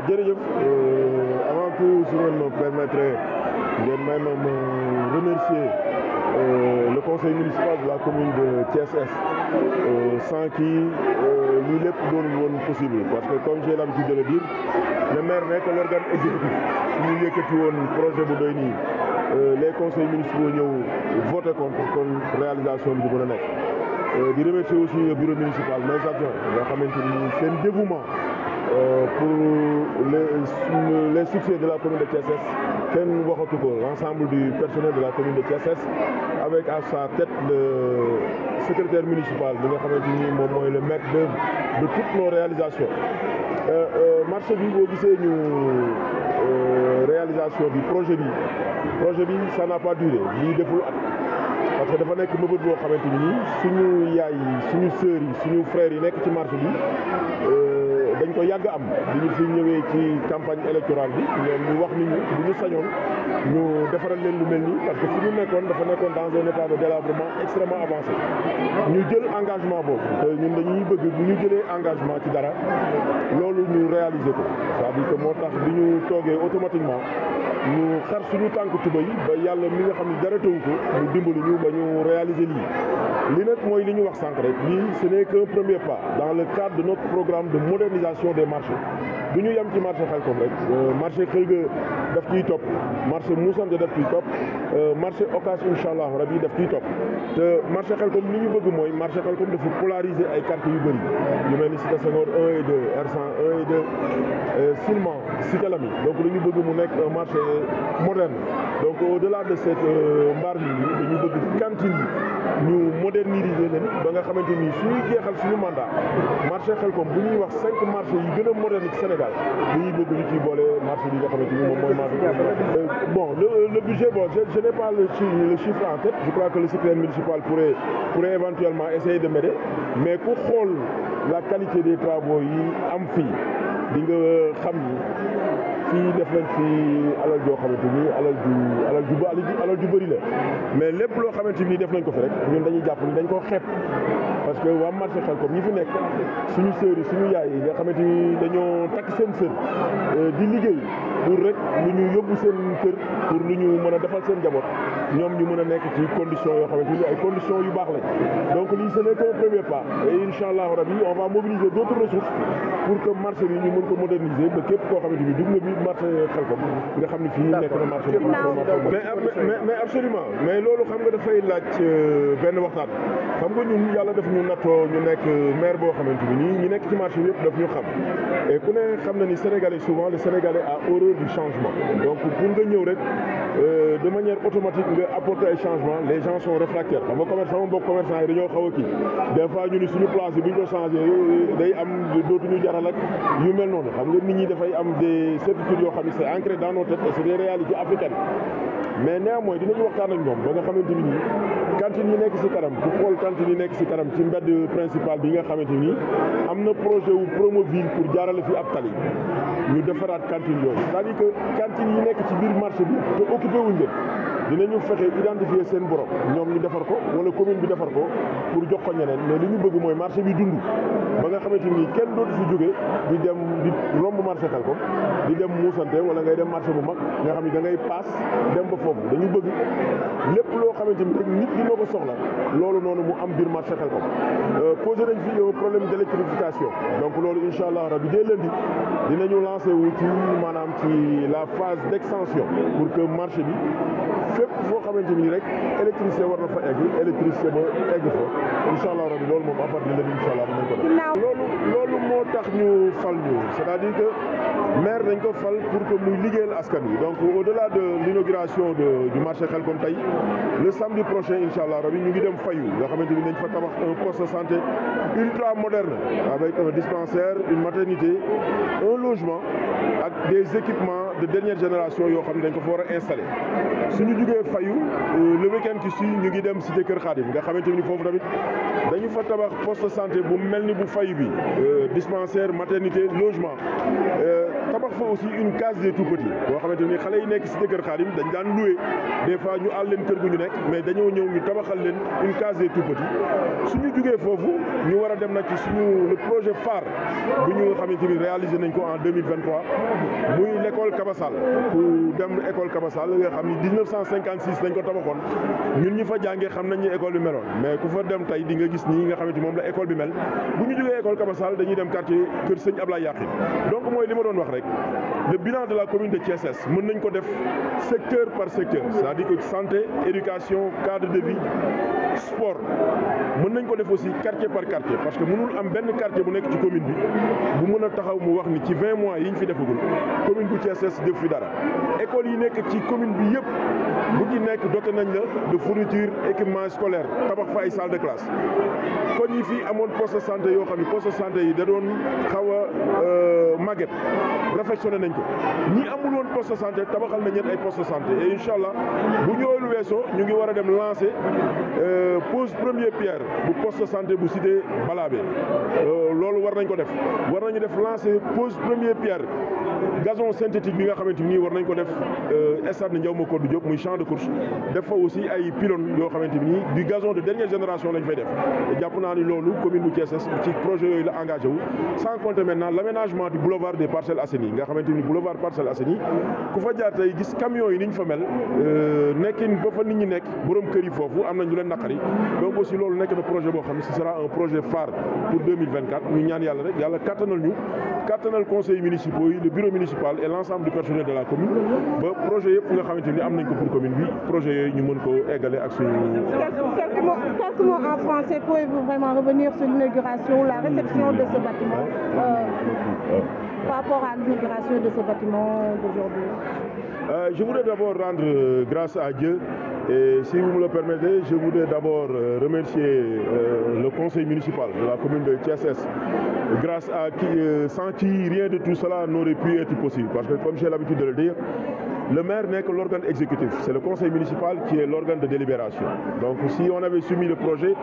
jërëjëf avant tout si ngeen me permettre ngeen may ma remercier le conseil municipal de la commune de Thiès-Est sans qui lii lépp doonul woon possible parce que comme j'ai l'habitude de le dire le maire nekk l'organe exécutif suñu yëkkati woon projet bu doy nii les conseils municipaux ñëw voté contre kon réalisation bi du mën a nekk di remercier aussi le bureau municipal mes adjoints nga xamante ni seen dévouement pour les succès de la commune de Thiès-Est kenn waxatu ko l'ensemble du personnel de la commune de Thiès-Est avec à sa tête le secrétaire municipal bi nga xamante ni moom mooy le maître d'œuvre de toutes nos réalisations marché bi boo gisee ñu réalisation bi projet bi ça n'a pas duré lii deful at parce que dafa nekk mëbët boo xamante ni suñu yaay yi suñu sœurs yi suñu frères yi nekk ci marché bi dañ ko yàgg am bi ñu fi ñëwee ci campagne électorale bi ñoom ñu wax ni ñu bu ñu sañoon ñu defaral leen lu mel nii parce que fi ñu nekkoon dafa nekkoon dans un état de délabrement extrêmement avancé ñu jël engagement boobu te ñun dañuy bëgg bu ñu jëlee engagement ci dara loolu ñu réaliser ko c'est-à-dire que moo tax bi ñu toogee automatiquement ñu xar suñu tànk tubay ba yàlla mi nga xam ne dara tawu ko ñu dimbali ñu ba ñu réaliser li nag mooy li ñu wax sànq rek lii ce n'est qu'un premier pas dans le cadre de notre programme de modernisation des marchés du ñu yem ci marché Xelcom rek marché Xëlga daf ciy topp marché Moussante daf ciy topp marché Ocass incha allah rabi daf ciy topp te marché Xelcom li ñu bëgg mooy marché Xelcom dafa polariser ay quartiers yu bëri yu mel ni Cité Senghor 1 et 2 R100 1 et 2 Silema Cité Lamy donc li ñu bëgg mu nekk un marché moderne donc au-delà de cette mbaar bi dañu bëgg cantine yi ñu moderniser leen ba nga xamante ni suñuy jeexal suñu mandat marché Xelcom bu ñuy wax 5 marchés yi gën a moderne ci Sénégal dañuy bëgg ñu ciy boole marché bi nga xamante ni moom mooy marché bon le budget bon je n'ai pas le chiffre en tête je crois que le secrétaire municipal pourrait éventuellement essayer de m'aider mais ku xool la qualité des travaux yi am fii di nga xam ni fii def nañ fi alal joo xamante ni alal ju bëri la mais lépp loo xamante ni def nañ ko fi rek ñun dañuy jàpp ni dañ koo xeeb parce que waa marché Xelcom ñi fi nekk suñu sœurs yi suñu yaay yi nga xamante ni dañoo takk seen sër di liggéey pour rek lu ñu yóbbu seen kër pour lu ñu mën a defal seen njaboot ñoom ñu mën a nekk ci conditions yoo xamante ni ay conditions yu baax lañ donc lii ce n'est qu'un premier pas et incha allah rabi on va mobiliser d'autres ressources pour que marché bi ñu mën ko moderniser ba képp koo xamante ni dugg nga bi marché Xelcom nga xam ne fii nekk na marché mais absolument mais loolu xam nga dafay laaj benn waxtaan xam nga ñun yàlla daf ñu nattoo ñu nekk maire boo xamante ni nii ñu nekk ci marché bi yëpp daf ñu xam et ku ne xam na ni Sénégalais souvent le Sénégalais a horreur du changement donc pour nga ñëw rek de manière automatique nga apporter ay changement les gens sont réfractaires xam nga commerçant moom bokk commerçant yi dañoo xaw a kii des fois ñu ni suñu place yi bu ñu ko changé day am dootuñu jaral ak yu mel noonu xam nga nit ñi dafay am des certitudes yoo xam ne c'est ancré dans nos têtes et c'est des réalités africaines mais néanmoins dinañu waxtaan ak ñoom ba nga xamante ni nii cantine yi nekk ci kanam ku xool cantine yi nekk ci kanam ci mbedd principal bi nga xamante ni am na projet wu Promoville pour jaarale fi ab tali ñu defaraat cantine yooyu c'est-à-dire que cantine yi nekk ci biir marché bi te occupé wuñ leen dinañu fexe identifier seen borom ñoom ñu defar ko wala commune bi defar ko pour jox ko ñeneen mais li ñu bëgg mooy marché bi dund ba nga xamante ni kenn dootu fi jóge di dem di romb marché Xelcom di dem Moussante wala ngay dem marché bu mag nga xam ne da ngay paas dem ba foofu dañu bëgg lépp loo xamante ni rek nit dina ko soxla loolu noonu mu am biir marché Xelcom posé nañ fi un problème d'électrification donc loolu incha allah rabi dès lundi dinañu lancé wu ci maanaam ci la phase d'extension pour que marché bi fépp foo xamante ni rek électricité war na fa egg électricité ba egg fa incha allah rabi loolu moom à partir de lundi incha allah dinañ ko def loolu moo tax ñu fal ñu c'est-à-dire que maire dañ ko fal pour que muy liggéeyal askan wi donc au-delà de l'inauguration du marché Xelcom tey le samedi prochain incha allah rabi ñu ngi dem Fayu nga xamante ni dañ fa tabax un poste de santé ultra moderne avec un dispensaire une maternité un logement ak des équipements de dernière génération yoo xam ne dañ ko fa war a installer suñu jugee Fayu le week-end qui suit ñu ngi dem cité Kër Khadim nga xamante ni foofu tamit dañu fa tabax poste de santé bu mel ni bu Fayu bi dispensaire maternité logement tabax fa aussi une case des tout petits boo xamante ni xale yi nekk cité Kër Khadim dañ daan loué des fois ñu àll leen kër gu ñu nekk mais dañoo ñëw ñu tabaxal leen une case des tout petits suñu jugee foofu ñu war a dem nag ci suñu le projet phare bu ñu nga xamante ni réalisé nañ ko en 2023 muy l' école Kabassal ku dem école Kabassal nga xam ni 1956 lañ ko tabaxoon ñun ñi fa jàngee xam nañ ni école bi meloon mais ku fa dem tey di nga gis nii nga xamante moom la école bi mel bu ñu jugee école Kabassal dañuy dem quartier Kër Sëñ Ablaye Yakhine donc mooy li ma doon wax rek le bilan de la commune de Thiès Est mën nañ ko def secteur par secteur c'est-à-dire que santé éducation cadre de vie sport mën nañ ko def aussi quartier par quartier parce que mënul am benn quartier bu nekk ci commune bi bu mën a taxaw mu wax ni ci 20 mois yi ñu fi defagul commune bu Thiès Est def fi dara école yi nekk ci commune bi yëpp bu ci nekk doté nañ la de fourniture équipement scolaire tabax fa ay salle de classe kon yi fii amoon poste de santé yoo xam ne poste de santé yi da doon xaw a màgget réfectionné nañ ko ñi amul woon poste de santé tabaxal nañ leen ay poste de santé et incha allah bu ñëwee weesoo ñu ngi war a dem lancer pose première pierre bu poste de santé bu cité Balabé loolu war nañ ko def war nañu def lancer pose première pierre gazon synthétique bi nga xamante ni war nañ ko def stade Ndiaw Macodou Diop muy champ de course def fa aussi ay pylônes yoo xamante ni du gazon de dernière génération lañ fay def te jàpp naa ni loolu commune bu Thiès Est ci projet yooyu la engagé wu sans compter maintenant l' aménagement du boulevard des Parcelles Assainies nga xamante ni boulevard Parcelles Assainies ku fa jaar tey gis camions yi ni ñu fa mel nekkin ba fa nit ñi nekk borom kër yi foofu am nañ lu leen naqari donc aussi loolu nekk na projet boo xam ne ce sera un projet phare pour 2024 ñu ñaan yàlla rek yàlla kattanal ñu kattanal conseils municipaux yi le bureau municipal et l' ensemble du personnel de la commune ba projet yëpp nga xamante ni am nañ ko pour commune bi projet yooyu ñu mën ko eggale ak suñu. Quelques mots en français, pouvez-vous vraiment revenir sur l'inauguration, la réception de ce bâtiment par rapport à l'inauguration de ce bâtiment d'aujourd'hui? Je voudrais d'abord rendre grâce à Dieu et si vous me le permettez, je voudrais d'abord remercier le conseil municipal de la commune de Thiès Est, grâce à qui, sans qui rien de tout cela n'aurait pu être possible. Parce que comme j'ai l'habitude de le dire, le maire n'est que l'organe exécutif, c'est le conseil municipal qui est l'organe de délibération. Donc si on avait soumis le projet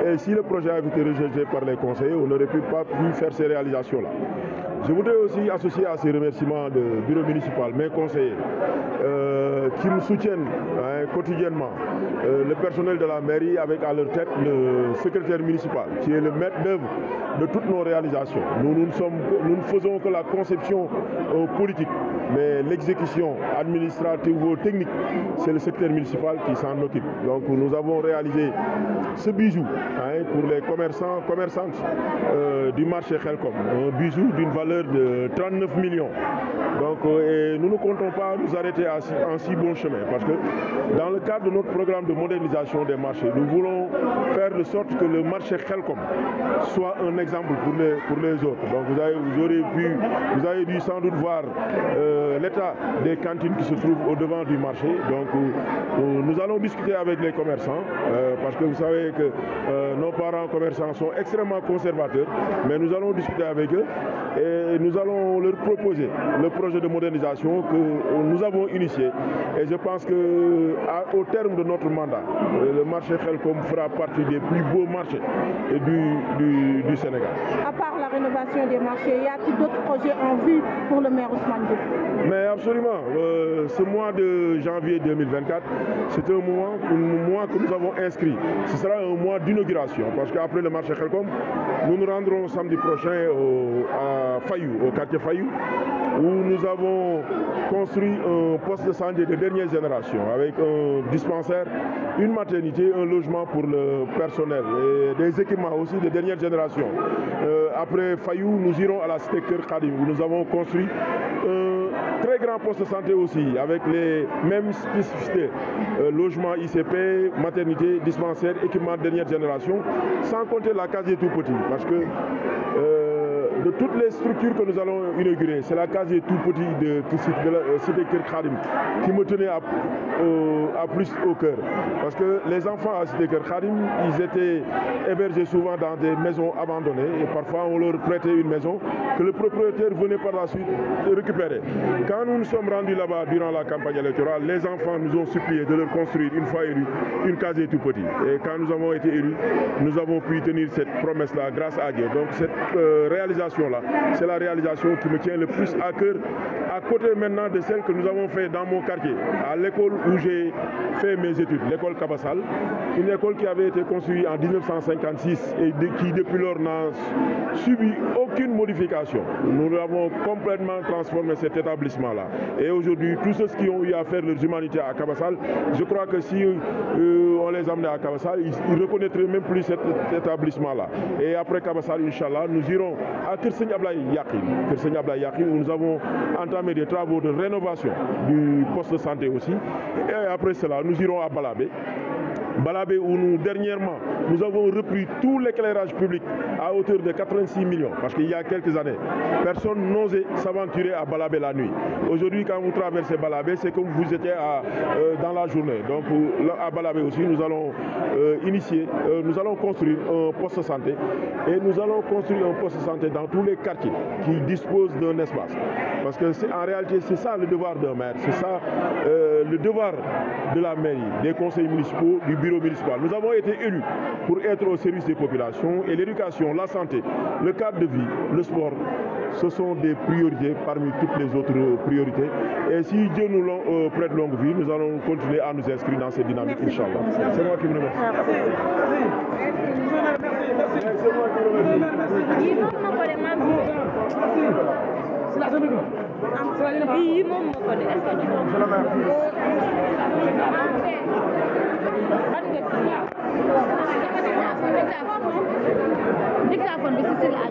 et si le projet avait été rejeté par les conseillers, on n'aurait pas pu faire ces réalisations-là. Je voudrais aussi associer à ces remerciements le bureau municipal, mes conseillers, qui nous soutiennent quotidiennement, le personnel de la mairie avec à leur tête le secrétaire municipal, qui est le maître d'œuvre de toutes nos réalisations. Nous ne faisons que la conception politique, mais l'exécution administrative ou technique, c'est le secrétaire municipal qui s'en occupe. Donc nous avons réalisé ce bijou pour les commerçantes du marché Khelcom, un bijou d'une valeur de 39 millions. Donc et nous ne comptons pas nous arrêter en si bon chemin parce que dans le cadre de notre programme de modernisation des marchés, nous voulons faire de sorte que le marché Khelcom soit un exemple pour les autres. Donc vous avez dû sans doute voir l'état des cantines qui se trouvent au devant du marché. Donc nous allons discuter avec les commerçants parce que vous savez que nos parents commerçants sont extrêmement conservateurs, mais nous allons discuter avec eux et nous allons leur proposer le projet de modernisation que nous avons initié. Et je pense qu'au terme de notre mandat, le marché Khelcom fera partie des plus beaux marchés du Sénégal. À part la rénovation des marchés, y a-t-il d'autres projets en vue pour le maire Ousmane Diop? Mais absolument. Ce mois de janvier 2024, c'est un mois que nous avons inscrit. Ce sera un mois d'inauguration parce qu'après le marché Khelcom, nous nous rendrons samedi prochain à Fayou, au quartier Fayou, où nous avons construit un poste de santé de dernière génération avec un dispensaire, une maternité, un logement pour le personnel et des équipements aussi de dernière génération. Après Fayou, nous irons à la cité Kër Khadim où nous avons construit un très grand poste de santé aussi avec les mêmes spécificités, logement ICP, maternité, dispensaire, équipement de dernière génération, sans compter la case des tout petits parce que de toutes les structures que nous allons inaugurer, c'est la case des tout petits de la cité Kër Khadim qui me tenait à plus au cœur. Parce que les enfants à cité Kër Khadim, ils étaient hébergés souvent dans des maisons abandonnées et parfois on leur prêtait une maison que le propriétaire venait par la suite récupérer. Quand nous nous sommes rendus là-bas durant la campagne électorale, les enfants nous ont supplié de leur construire une fois élus une case des tout petits. Et quand nous avons été élus, nous avons pu tenir cette promesse-là grâce à Dieu. Donc cette réalisation réalisation-là, c'est la réalisation qui me tient le plus à cœur, à côté maintenant de celle que nous avons fait dans mon quartier, à l'école où j'ai fait mes études, l'école Kabassal, une école qui avait été construite en 1956 et qui depuis lors n'a subi aucune modification. Nous l'avons complètement transformé cet établissement-là. Et aujourd'hui, tous ceux qui ont eu à faire leur humanité à Kabassal, je crois que si on les amenait à Kabassal, ils reconnaîtraient même plus cet établissement-là. Et après Kabassal, Inch'Allah, nous irons à Kerseigne Ablaye Yakhine, où nous avons entamé des travaux de rénovation du poste de santé aussi. Et après cela, nous irons à Balabé où dernièrement, nous avons repris tout l'éclairage public à hauteur de 86 millions. Parce qu'il y a quelques années, personne n'osait s'aventurer à Balabé la nuit. Aujourd'hui, quand vous traversez Balabé, c'est comme vous étiez dans la journée. Donc à Balabé aussi, nous allons nous allons construire un poste de santé. Et nous allons construire un poste de santé dans tous les quartiers qui disposent d'un espace. Parce que en réalité, c'est ça le devoir d'un maire. C'est ça le devoir de la mairie, des conseils municipaux, du bureau municipal. Nous avons été élus pour être au service des populations et l'éducation, la santé, le cadre de vie, le sport, ce sont des priorités parmi toutes les autres priorités. Et si Dieu nous prête longue vie, nous allons continuer à nous inscrire dans cette dynamique, Inch'Allah. C'est moi qui vous remercie. C'est moi qui vous remercie. Dictaphone bi ci la